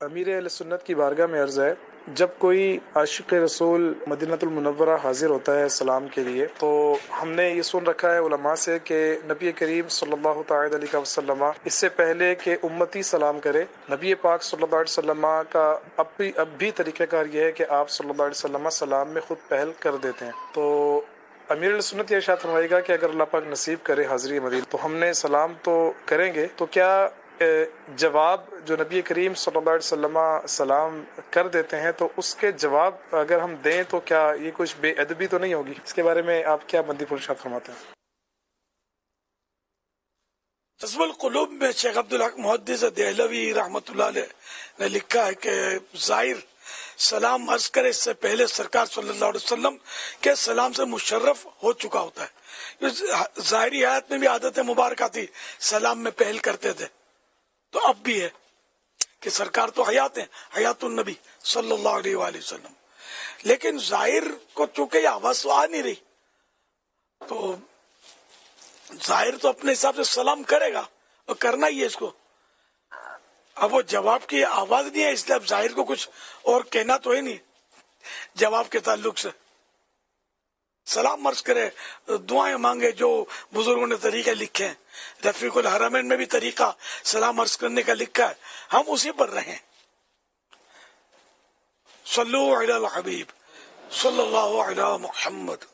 امیر اہل سنت کی بارگاہ میں عرض ہے، جب کوئی عاشق رسول مدینہ المنورہ حاضر ہوتا ہے سلام کے لیے تو ہم نے یہ سن رکھا ہے علماء سے کہ نبی کریم صلی اللہ تعالی علیہ وسلم اس سے پہلے کہ امتی سلام کرے، نبی پاک صلی اللہ علیہ وسلم کا اب بھی طریقہ کار یہ ہے کہ آپ صلی اللہ علیہ وسلم سلام میں خود پہل کر دیتے ہیں۔ تو امیر السنت یہ ارشاد فرمائے گا کہ اگر اللہ پاک نصیب کرے حاضری مدینہ تو ہم نے سلام تو کریں گے، تو کیا جواب جو نبی کریم صلی اللہ علیہ وسلم سلام کر دیتے ہیں تو اس کے جواب اگر ہم دیں تو کیا یہ کچھ بے ادبی تو نہیں ہوگی؟ اس کے بارے میں آپ کیا بندی ارشاد فرماتے ہیں؟ جذب القلوب میں شیخ عبدالحق محدث دہلوی رحمۃ اللہ علیہ نے لکھا ہے کہ ظاہر سلام عرض کرے اس سے پہلے سرکار صلی اللہ علیہ وسلم کے سلام سے مشرف ہو چکا ہوتا ہے۔ ظاہری حیات میں بھی عادت مبارکہ تھی، سلام میں پہل کرتے تھے، تو اب بھی ہے کہ سرکار تو حیات ہیں، حیات النبی صلی اللہ علیہ وآلہ وسلم، لیکن ظاہر کو چونکہ یہ آواز تو آ نہیں رہی تو ظاہر تو اپنے حساب سے سلام کرے گا اور کرنا ہی ہے اس کو۔ اب وہ جواب کی آواز نہیں ہے، اس لیے اب ظاہر کو کچھ اور کہنا تو ہے نہیں جواب کے تعلق سے۔ سلام عرض کرے، دعائیں مانگے، جو بزرگوں نے طریقے لکھے ہیں، رفیق الحرمین میں بھی طریقہ سلام عرض کرنے کا لکھا ہے، ہم اسی پر رہیں۔ صلو علی الحبیب صلی اللہ علی محمد۔